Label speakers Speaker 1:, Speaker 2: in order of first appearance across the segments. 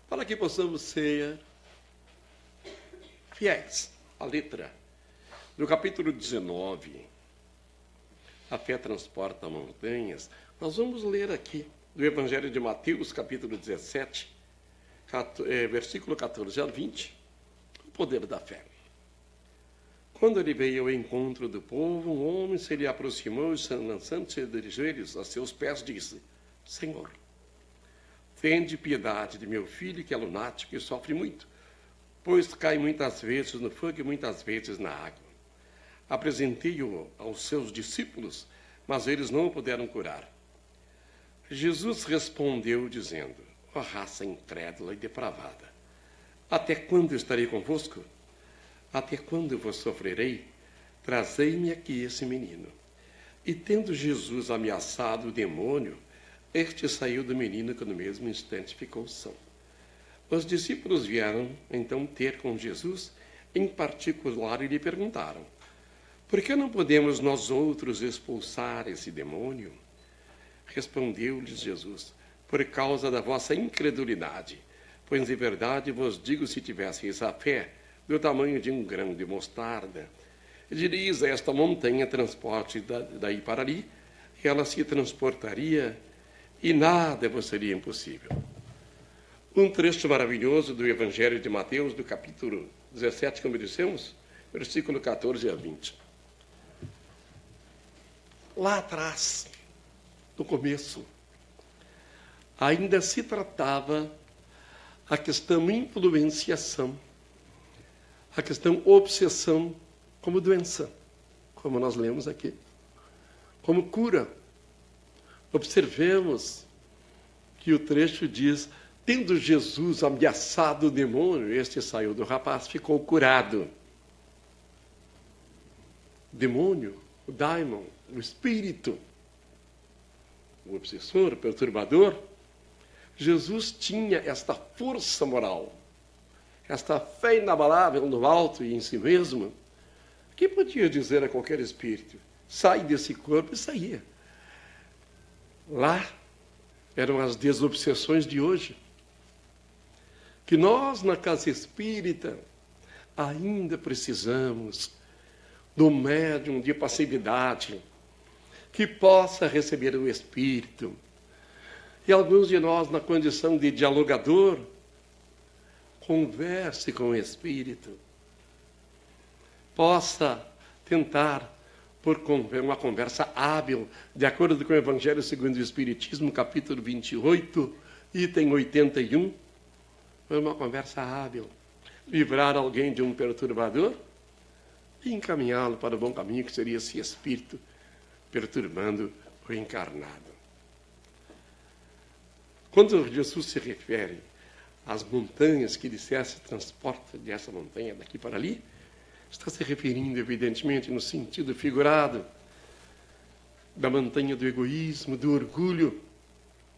Speaker 1: para que possamos ser fiéis à letra. No capítulo 19, a fé transporta montanhas, nós vamos ler aqui do Evangelho de Mateus, capítulo 17, versículo 14 a 20, o poder da fé. Quando ele veio ao encontro do povo, um homem se lhe aproximou e, lançando-se de joelhos a seus pés, disse: Senhor, tende piedade de meu filho, que é lunático e sofre muito, pois cai muitas vezes no fogo e muitas vezes na água. Apresentei-o aos seus discípulos, mas eles não o puderam curar. Jesus respondeu, dizendo: ó raça incrédula e depravada, até quando estarei convosco? Até quando vos sofrerei? Trazei-me aqui esse menino. E tendo Jesus ameaçado o demônio, este saiu do menino, que no mesmo instante ficou são. Os discípulos vieram então ter com Jesus em particular e lhe perguntaram: por que não podemos nós outros expulsar esse demônio? Respondeu-lhes Jesus: por causa da vossa incredulidade. Pois de verdade vos digo, se tivesseis a fé do tamanho de um grão de mostarda, dirias a esta montanha: transporte daí para ali, e ela se transportaria, e nada vos seria impossível. Um trecho maravilhoso do Evangelho de Mateus, do capítulo 17, como dissemos, versículo 14 a 20. Lá atrás, no começo, ainda se tratava a questão influenciação, a questão obsessão como doença, como nós lemos aqui, como cura. Observemos que o trecho diz: tendo Jesus ameaçado o demônio, este saiu do rapaz, ficou curado. O demônio, o daimon, o espírito, o obsessor, o perturbador, Jesus tinha esta força moral, esta fé inabalável no alto e em si mesmo, que podia dizer a qualquer espírito: sai desse corpo, e saía. Lá eram as desobsessões de hoje, que nós, na casa espírita, ainda precisamos do médium de passividade, que possa receber o espírito. E alguns de nós, na condição de dialogador, converse com o espírito, possa tentar, por uma conversa hábil, de acordo com o Evangelho segundo o Espiritismo, capítulo 28, item 81, uma conversa hábil, livrar alguém de um perturbador e encaminhá-lo para o bom caminho, que seria esse espírito perturbando o encarnado. Quando Jesus se refere às montanhas, que dissesse transporta dessa montanha daqui para ali, está se referindo, evidentemente, no sentido figurado da montanha do egoísmo, do orgulho,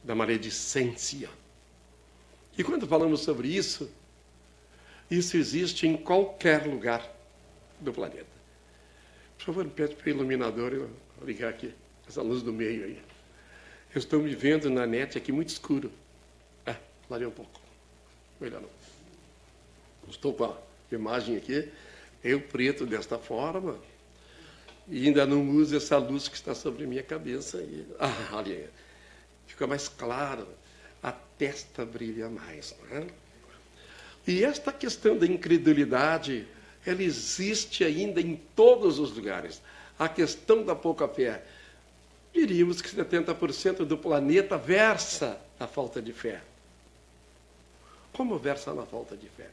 Speaker 1: da maledicência. E quando falamos sobre isso, isso existe em qualquer lugar do planeta. Por favor, pede para o iluminador eu ligar aqui, essa luz do meio aí. Eu estou me vendo na net aqui muito escuro. Clareia um pouco. Melhor não. Estou com a imagem aqui, eu preto desta forma, e ainda não uso essa luz que está sobre a minha cabeça. Olha, fica mais claro, a testa brilha mais. Não é? E esta questão da incredulidade, ela existe ainda em todos os lugares. A questão da pouca fé. Diríamos que 70% do planeta versa na falta de fé. Como versa na falta de fé?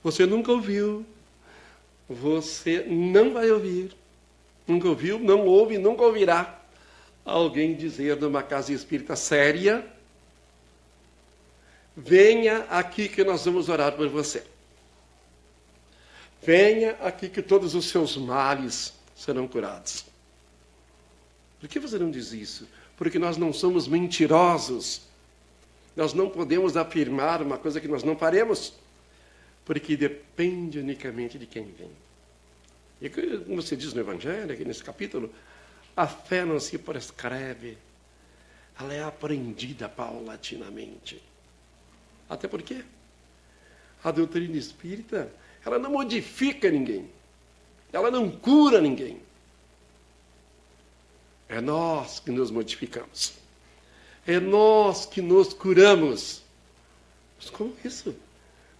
Speaker 1: Você nunca ouviu, você não vai ouvir, nunca ouviu, não ouve, nunca ouvirá alguém dizer numa casa espírita séria: venha aqui que nós vamos orar por você. Venha aqui que todos os seus males serão curados. Por que você não diz isso? Porque nós não somos mentirosos. Nós não podemos afirmar uma coisa que nós não faremos, porque depende unicamente de quem vem. E como se diz no Evangelho, aqui nesse capítulo, a fé não se prescreve, ela é aprendida paulatinamente. Até porque a doutrina espírita, ela não modifica ninguém. Ela não cura ninguém. É nós que nos modificamos. É nós que nos curamos. Mas como isso?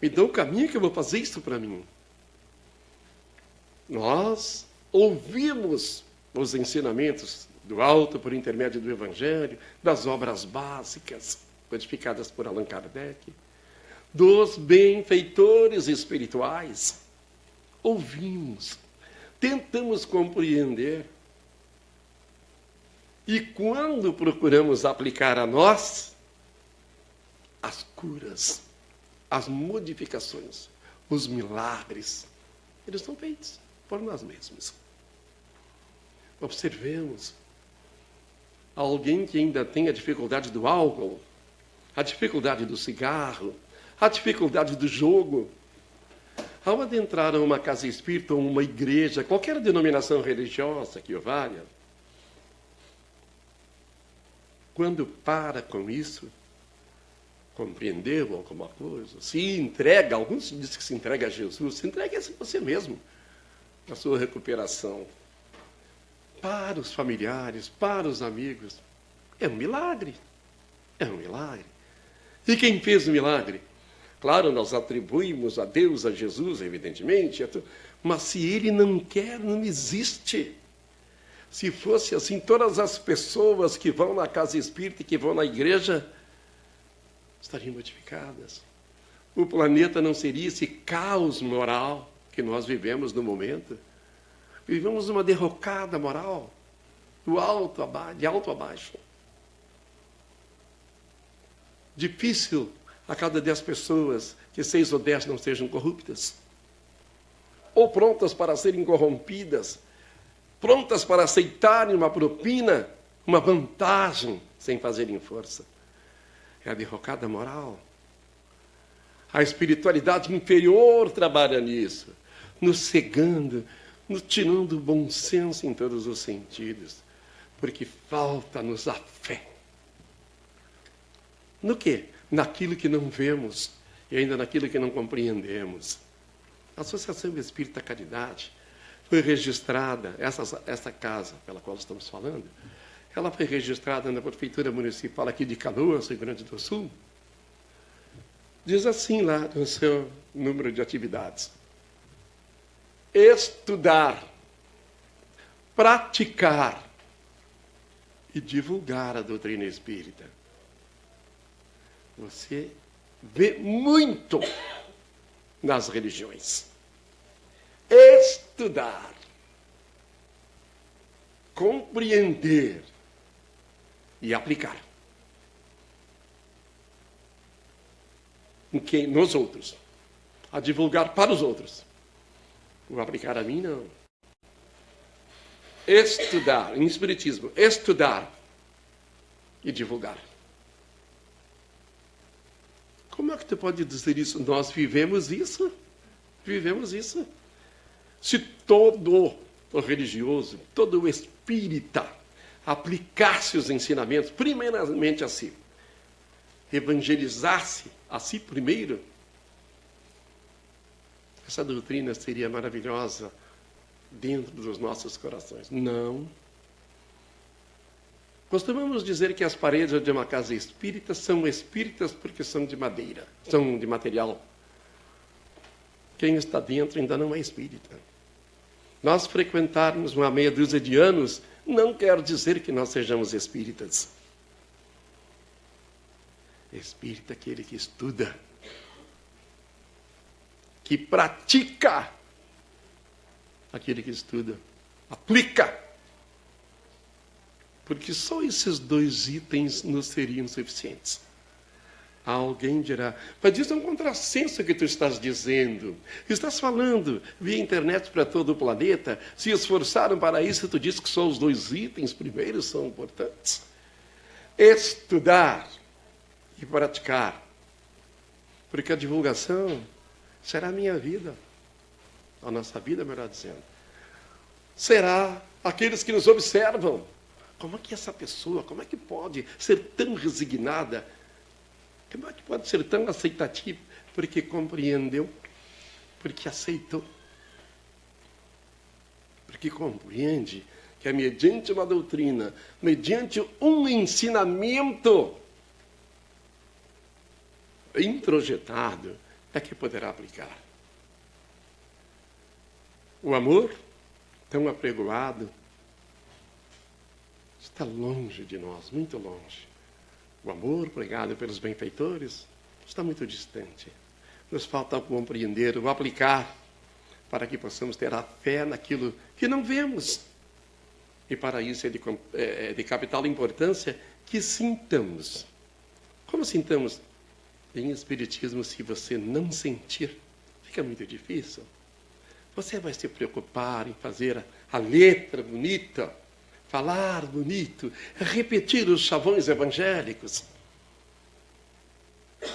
Speaker 1: Me dá um caminho que eu vou fazer isso para mim. Nós ouvimos os ensinamentos do alto por intermédio do Evangelho, das obras básicas, codificadas por Allan Kardec, dos benfeitores espirituais. Ouvimos, tentamos compreender. E quando procuramos aplicar a nós, as curas, as modificações, os milagres, eles são feitos por nós mesmos. Observemos alguém que ainda tem a dificuldade do álcool, a dificuldade do cigarro, a dificuldade do jogo. Ao adentrar a uma casa espírita ou uma igreja, qualquer denominação religiosa que o valha, quando para com isso, compreendeu alguma coisa, se entrega, alguns dizem que se entrega a Jesus, se entrega a você mesmo, na sua recuperação. Para os familiares, para os amigos, é um milagre. É um milagre. E quem fez o milagre? Claro, nós atribuímos a Deus, a Jesus, evidentemente, mas se ele não quer, não existe. Se fosse assim, todas as pessoas que vão na casa espírita e que vão na igreja estariam modificadas. O planeta não seria esse caos moral que nós vivemos no momento. Vivemos uma derrocada moral, de alto a baixo. Difícil a cada 10 pessoas que 6 ou 10 não sejam corruptas, ou prontas para serem corrompidas, prontas para aceitarem uma propina, uma vantagem, sem fazerem força. É a derrocada moral. A espiritualidade inferior trabalha nisso, nos cegando, nos tirando o bom senso em todos os sentidos, porque falta-nos a fé. No quê? Naquilo que não vemos e ainda naquilo que não compreendemos. A Associação Espírita Caridade foi registrada, essa casa pela qual estamos falando, ela foi registrada na Prefeitura Municipal aqui de Canoas, Rio Grande do Sul. Diz assim lá no seu número de atividades: estudar, praticar e divulgar a doutrina espírita. Você vê muito nas religiões. Estudar, compreender e aplicar. Em quem? Nos outros. A divulgar para os outros. O aplicar a mim, não. Estudar, em espiritismo, estudar e divulgar. Como é que tu pode dizer isso? Nós vivemos isso. Vivemos isso. Se todo o religioso, todo o espírita aplicasse os ensinamentos, primeiramente a si, evangelizasse a si primeiro, essa doutrina seria maravilhosa dentro dos nossos corações. Não. Costumamos dizer que as paredes de uma casa espírita são espíritas porque são de madeira, são de material. Quem está dentro ainda não é espírita. Nós frequentarmos uma meia dúzia de anos não quer dizer que nós sejamos espíritas. Espírita é aquele que estuda, que pratica, aquele que estuda, aplica. Porque só esses 2 itens nos seriam suficientes. Alguém dirá, mas isso é um contrassenso que tu estás dizendo. Estás falando via internet para todo o planeta, se esforçaram para isso, tu diz que só os 2 itens primeiros são importantes. Estudar e praticar. Porque a divulgação será a minha vida, a nossa vida, melhor dizendo. Será aqueles que nos observam. Como é que essa pessoa, como é que pode ser tão resignada? Como é que pode ser tão aceitativo? Porque compreendeu, porque aceitou, porque compreende que é mediante uma doutrina, mediante um ensinamento introjetado, é que poderá aplicar. O amor, tão apregoado, está longe de nós, muito longe. O amor pregado pelos benfeitores está muito distante. Nos falta compreender, o aplicar, para que possamos ter a fé naquilo que não vemos. E para isso é de capital importância que sintamos. Como sintamos? Em Espiritismo, se você não sentir, fica muito difícil. Você vai se preocupar em fazer a letra bonita, falar bonito, repetir os chavões evangélicos.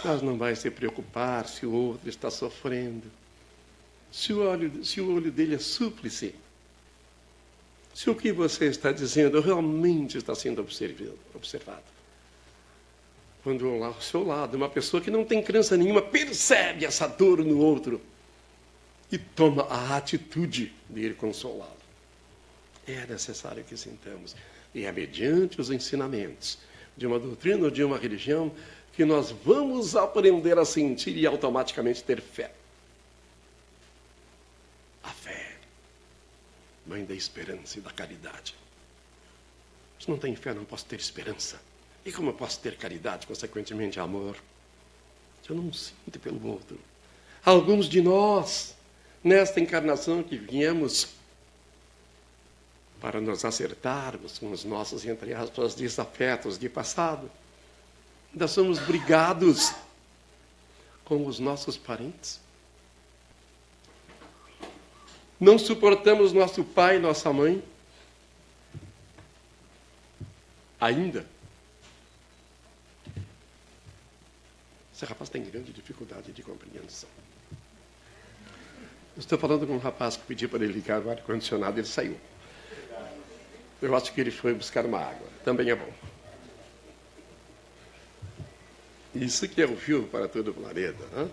Speaker 1: Mas não vai se preocupar se o outro está sofrendo, se o olho dele é súplice, se o que você está dizendo realmente está sendo observado. Quando ao seu lado, uma pessoa que não tem crença nenhuma percebe essa dor no outro e toma a atitude de ir consolá-lo. É necessário que sintamos. E é mediante os ensinamentos de uma doutrina ou de uma religião que nós vamos aprender a sentir e automaticamente ter fé. A fé, mãe da esperança e da caridade. Se não tenho fé, não posso ter esperança. E como eu posso ter caridade, consequentemente amor? Se eu não sinto pelo outro. Alguns de nós, nesta encarnação que viemos para nos acertarmos com os nossos, entre aspas, desafetos de passado, ainda somos brigados com os nossos parentes. Não suportamos nosso pai e nossa mãe. Ainda. Esse rapaz tem grande dificuldade de compreensão. Eu estou falando com um rapaz que pediu para ele ligar o ar-condicionado e ele saiu. Eu acho que ele foi buscar uma água. Também é bom. Isso que é o fio para todo o planeta. Né?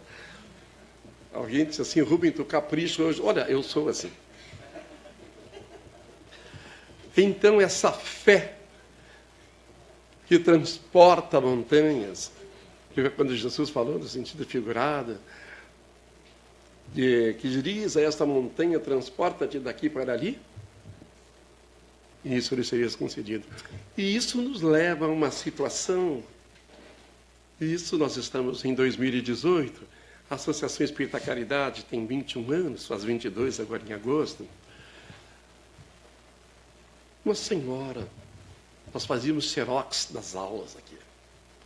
Speaker 1: Alguém disse assim, Rubem, tu capricho hoje. Olha, eu sou assim. Então, essa fé que transporta montanhas, que quando Jesus falou no sentido figurado, que diz a esta montanha, transporta-te daqui para ali, e isso lhe seria concedido. E isso nos leva a uma situação, e isso nós estamos em 2018, a Associação Espírita Caridade tem 21 anos, faz 22 agora em agosto. Uma senhora, nós fazíamos xerox das aulas aqui.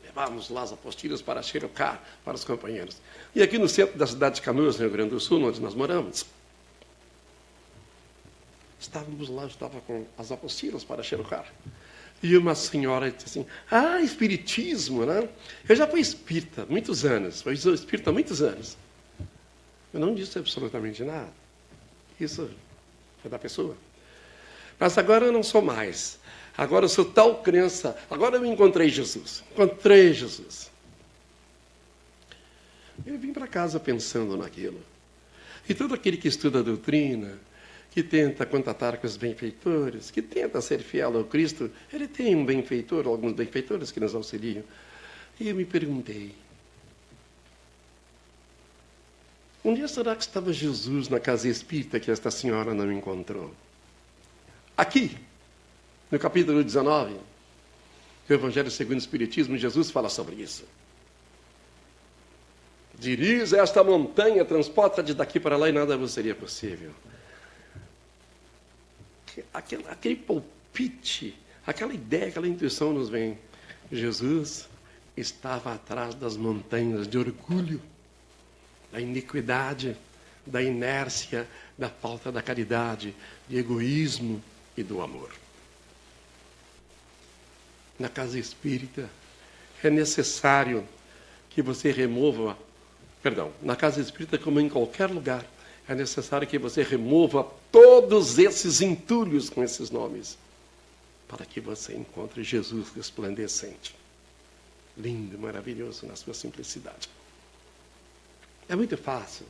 Speaker 1: Levávamos lá as apostilas para xerocar para os companheiros. E aqui no centro da cidade de Canoas, no Rio Grande do Sul, onde nós moramos, estávamos lá, estava com as apostilas para xerocar. E uma senhora disse assim, espiritismo, né? Eu já fui espírita muitos anos, fui espírita há muitos anos. Eu não disse absolutamente nada. Isso é da pessoa. Mas agora eu não sou mais. Agora eu sou tal crença. Agora eu encontrei Jesus. Encontrei Jesus. Eu vim para casa pensando naquilo. E todo aquele que estuda a doutrina, que tenta contatar com os benfeitores, que tenta ser fiel ao Cristo, ele tem um benfeitor, alguns benfeitores que nos auxiliam. E eu me perguntei, um dia será que estava Jesus na casa espírita que esta senhora não encontrou? Aqui, no capítulo 19, do Evangelho segundo o Espiritismo, Jesus fala sobre isso. Dirige esta montanha, transporta-te daqui para lá e nada vos seria possível. Aquele palpite, aquela ideia, aquela intuição nos vem. Jesus estava atrás das montanhas de orgulho, da iniquidade, da inércia, da falta da caridade, de egoísmo e do amor. Na casa espírita é necessário que você remova, na casa espírita como em qualquer lugar, é necessário que você remova todos esses entulhos com esses nomes, para que você encontre Jesus resplandecente. lindo, maravilhoso na sua simplicidade. É muito fácil.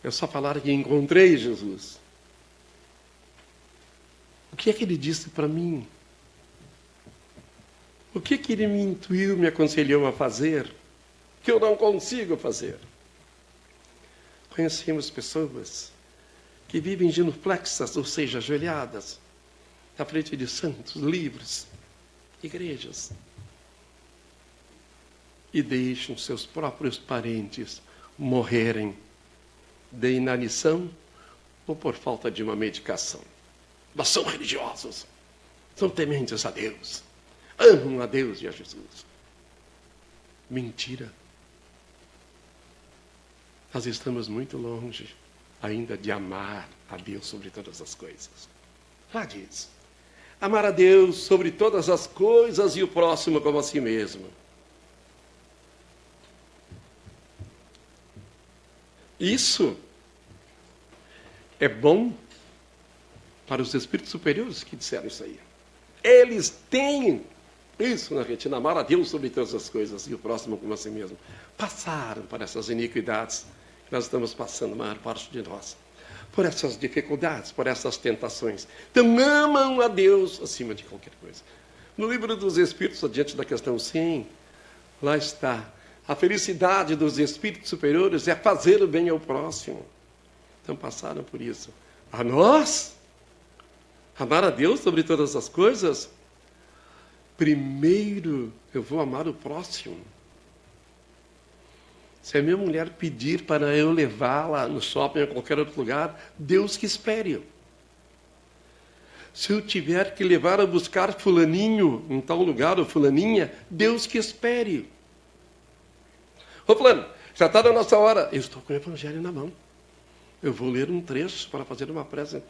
Speaker 1: Eu só falar que encontrei Jesus. O que é que ele disse para mim? O que é que ele me intuiu, me aconselhou a fazer, que eu não consigo fazer? Conhecemos pessoas que vivem genuflexas, ou seja, ajoelhadas, à frente de santos, livros, igrejas, e deixam seus próprios parentes morrerem de inanição ou por falta de uma medicação. Mas são religiosos, são tementes a Deus, amam a Deus e a Jesus. Mentira. Nós estamos muito longe ainda de amar a Deus sobre todas as coisas. Lá diz, amar a Deus sobre todas as coisas e o próximo como a si mesmo. Isso é bom para os espíritos superiores que disseram isso aí. Eles têm isso na retina, amar a Deus sobre todas as coisas e o próximo como a si mesmo. Passaram por essas iniquidades que nós estamos passando, a maior parte de nós. Por essas dificuldades, por essas tentações. Então amam a Deus acima de qualquer coisa. No livro dos Espíritos, adiante da questão 100, lá está. A felicidade dos espíritos superiores é fazer o bem ao próximo. Então passaram por isso. A nós, amar a Deus sobre todas as coisas, primeiro eu vou amar o próximo. Se a minha mulher pedir para eu levá-la no shopping ou em qualquer outro lugar, Deus que espere. Se eu tiver que levar a buscar fulaninho em tal lugar, ou fulaninha, Deus que espere. Ô fulano, já está na nossa hora. Eu estou com o evangelho na mão. Eu vou ler um trecho para fazer uma prece.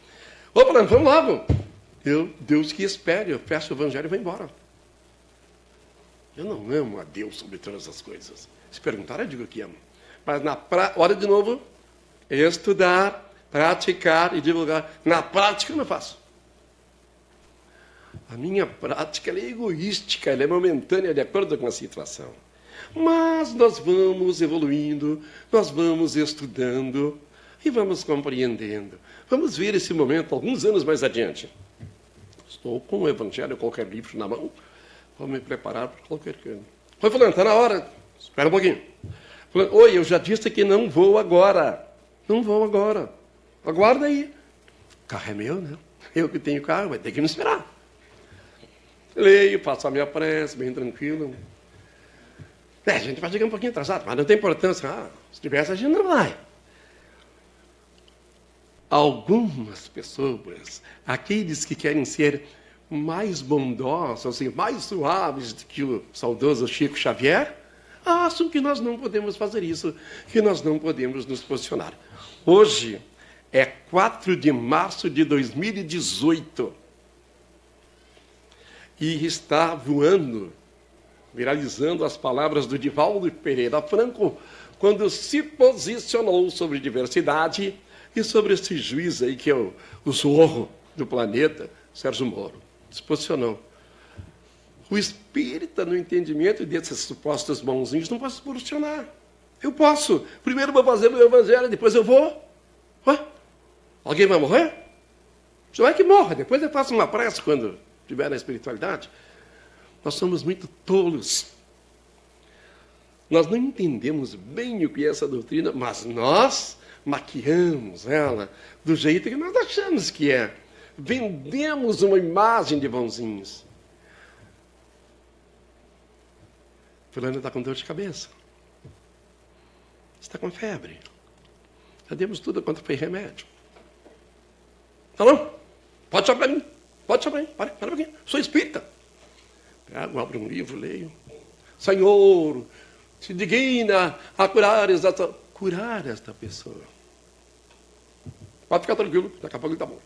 Speaker 1: Ô fulano, vamos lá, vamos. Deus que espere, eu fecho o evangelho e vou embora. Eu não amo a Deus sobre todas as coisas. Se perguntar, eu digo que amo. Mas hora de novo, estudar, praticar e divulgar. Na prática eu não faço. A minha prática ela é egoística, ela é momentânea, de acordo com a situação. Mas nós vamos evoluindo, nós vamos estudando e vamos compreendendo. Vamos ver esse momento alguns anos mais adiante. Estou com o Evangelho, qualquer livro na mão, vou me preparar para qualquer coisa. Oi, fulano, está na hora. Espera um pouquinho. Fulano, oi, eu já disse que não vou agora. Não vou agora. Aguarda aí. O carro é meu, né? Eu que tenho carro, vai ter que me esperar. Leio, faço a minha prece, bem tranquilo. A gente vai chegar um pouquinho atrasado, mas não tem importância. Se tivesse, a gente não vai. Algumas pessoas, aqueles que querem ser mais bondosos, assim, mais suaves do que o saudoso Chico Xavier, acham que nós não podemos fazer isso, que nós não podemos nos posicionar. Hoje é 4 de março de 2018 e está voando, viralizando as palavras do Divaldo Pereira Franco, quando se posicionou sobre diversidade e sobre esse juiz aí que é o zorro do planeta, Sérgio Moro. Se posicionou. O espírita, no entendimento desses supostos bonzinhos, não pode se posicionar. Eu posso. Primeiro vou fazer meu evangelho, depois eu vou. Ué? Alguém vai morrer? Só é que morre. Depois eu faço uma prece quando estiver na espiritualidade. Nós somos muito tolos. Nós não entendemos bem o que é essa doutrina, mas nós maquiamos ela do jeito que nós achamos que é. Vendemos uma imagem de bonzinhos. Fulano está com dor de cabeça. Está com febre. Já demos tudo quanto foi remédio. Tá bom? Pode só para mim. Pode só para mim. Para um pouquinho. Sou espírita. Pego, abro um livro, leio. Senhor, se digna a curar esta pessoa. Pode ficar tranquilo, daqui a pouco ele está bom.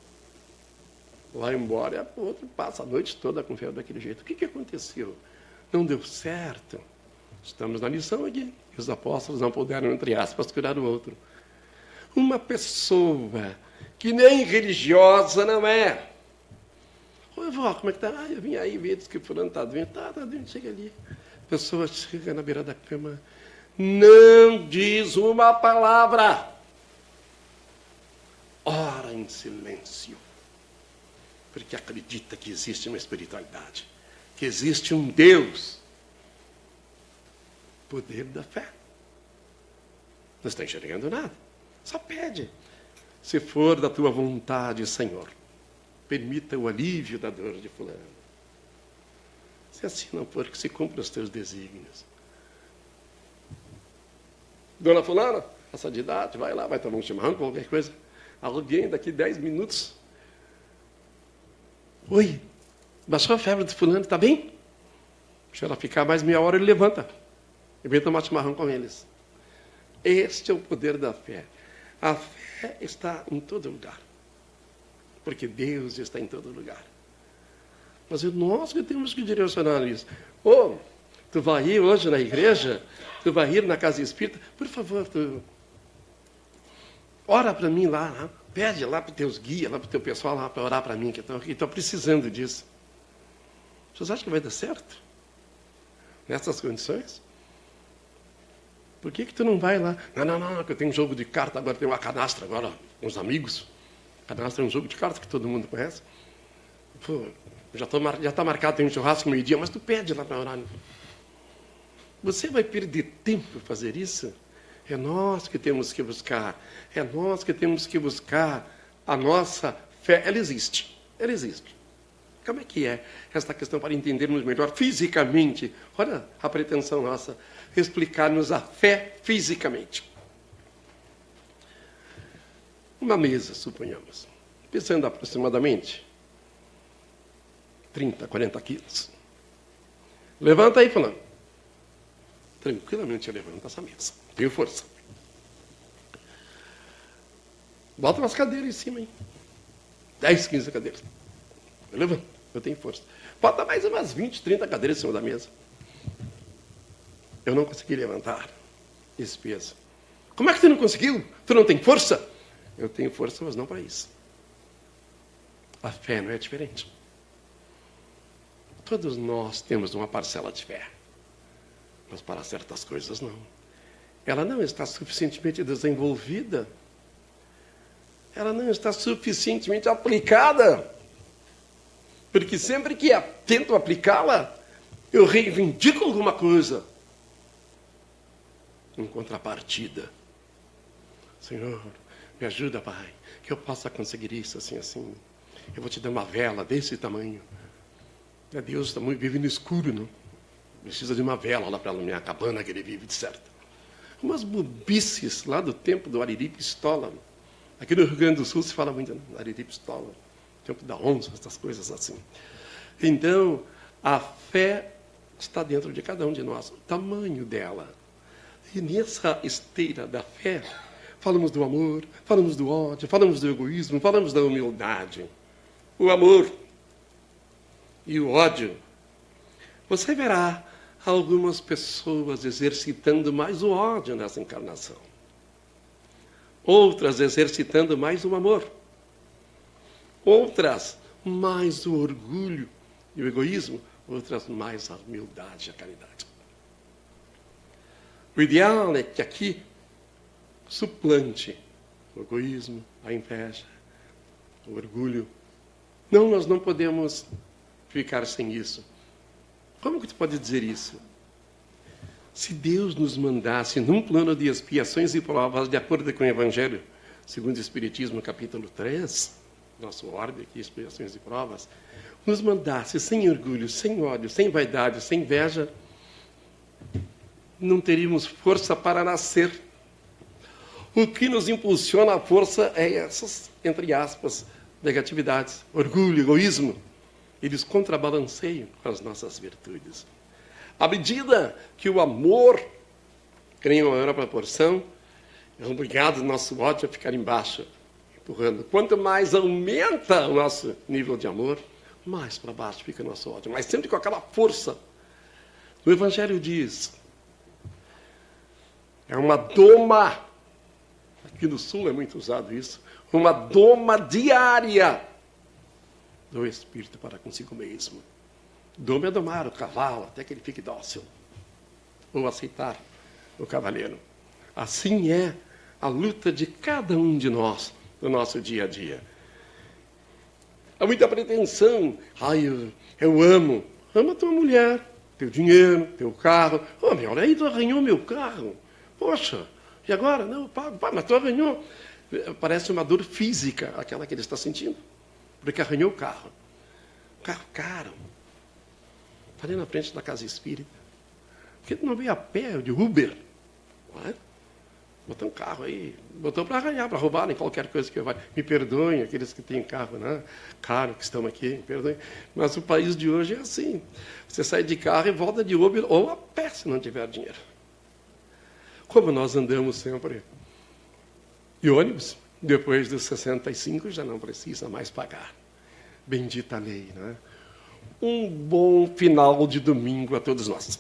Speaker 1: Vai embora, e o outro passa a noite toda com febre daquele jeito. O que aconteceu? Não deu certo. Estamos na lição aqui. Os apóstolos não puderam, entre aspas, curar o outro. Uma pessoa que nem religiosa não é. Oi, vó, como é que está? Eu vim aí ver que fulano está doente. Tá doente, chega ali. A pessoa chega na beira da cama, não diz uma palavra. Ora em silêncio. Porque acredita que existe uma espiritualidade, que existe um Deus. Poder da fé. Não está enxergando nada. Só pede. Se for da tua vontade, Senhor, permita o alívio da dor de fulano. Se assim não for, que se cumpra os teus desígnios. Dona fulana, essa de idade, vai lá, vai tomar um chimarrão, qualquer coisa. Alguém daqui 10 minutos. Oi, baixou a febre de fulano, está bem? Se ela ficar mais meia hora, ele levanta. E vem tomar chimarrão com eles. Este é o poder da fé. A fé está em todo lugar. Porque Deus está em todo lugar. Mas é nós que temos que direcionar isso. Oh, tu vai ir hoje na igreja? Tu vai ir na casa espírita? Por favor, tu ora para mim lá, né? Pede lá para os teus guias, lá para o teu pessoal lá para orar para mim, que estou precisando disso. Vocês acham que vai dar certo? Nessas condições? Por que tu não vai lá? Não, que eu tenho um jogo de carta, agora tenho uma canastra, agora, com os amigos. Canastra é um jogo de cartas que todo mundo conhece. Pô, já está marcado, tem um churrasco meio-dia, mas tu pede lá para orar. Você vai perder tempo para fazer isso? É nós que temos que buscar. É nós que temos que buscar a nossa fé. Ela existe. Ela existe. Como é que é esta questão para entendermos melhor fisicamente? Olha a pretensão nossa, explicar-nos a fé fisicamente. Uma mesa, suponhamos, pesando aproximadamente 30, 40 quilos. Levanta aí, fulano. Tranquilamente levanta essa mesa. Tenho força. Bota umas cadeiras em cima, hein? 10, 15 cadeiras. Eu levanto, eu tenho força. Bota mais umas 20, 30 cadeiras em cima da mesa. Eu não consegui levantar esse peso. Como é que tu não conseguiu? Tu não tem força? Eu tenho força, mas não para isso. A fé não é diferente. Todos nós temos uma parcela de fé. Mas para certas coisas não. Ela não está suficientemente desenvolvida. Ela não está suficientemente aplicada. Porque sempre que tento aplicá-la, eu reivindico alguma coisa. Em contrapartida. Senhor, me ajuda, Pai, que eu possa conseguir isso, assim, assim. Eu vou te dar uma vela desse tamanho. Deus está muito vive no escuro, não? Precisa de uma vela lá para iluminar a cabana que ele vive, de certo. Umas bobices lá do tempo do Ariri Pistola. Aqui no Rio Grande do Sul se fala muito do Ariri Pistola. Tempo da onça, essas coisas assim. Então, a fé está dentro de cada um de nós. O tamanho dela. E nessa esteira da fé, falamos do amor, falamos do ódio, falamos do egoísmo, falamos da humildade. O amor e o ódio. Você verá algumas pessoas exercitando mais o ódio nessa encarnação. Outras exercitando mais o amor. Outras mais o orgulho e o egoísmo. Outras mais a humildade e a caridade. O ideal é que aqui suplante o egoísmo, a inveja, o orgulho. Não, nós não podemos ficar sem isso. Como que tu pode dizer isso? Se Deus nos mandasse num plano de expiações e provas, de acordo com o Evangelho, segundo o Espiritismo, capítulo 3, nosso orbe aqui, expiações e provas, nos mandasse sem orgulho, sem ódio, sem vaidade, sem inveja, não teríamos força para nascer. O que nos impulsiona a força é essas, entre aspas, negatividades, orgulho, egoísmo. Eles contrabalanceiam com as nossas virtudes. À medida que o amor ganha uma maior proporção, é obrigado o nosso ódio a ficar embaixo, empurrando. Quanto mais aumenta o nosso nível de amor, mais para baixo fica o nosso ódio. Mas sempre com aquela força. O Evangelho diz, é uma doma, aqui no Sul é muito usado isso, uma doma diária do Espírito para consigo mesmo. Doma é domar o cavalo até que ele fique dócil. ou aceitar o cavaleiro. Assim é a luta de cada um de nós no nosso dia a dia. Há muita pretensão. Eu amo. Ama tua mulher, teu dinheiro, teu carro. Olha aí, tu arranhou meu carro. Poxa, e agora? Não, eu pago. Mas tu arranhou. Parece uma dor física, aquela que ele está sentindo. Porque arranhou o carro. Carro caro. Está ali na frente da casa espírita. Por que tu não veio a pé, de Uber? Não é? Botou um carro aí, botou para arranhar, para roubar em qualquer coisa que eu vá. Me perdoem aqueles que têm carro, né? Caro, que estão aqui, me perdoem. Mas o país de hoje é assim. Você sai de carro e volta de Uber ou a pé, se não tiver dinheiro. Como nós andamos sempre. E ônibus, depois dos 65, já não precisa mais pagar. Bendita lei, né? Um bom final de domingo a todos nós.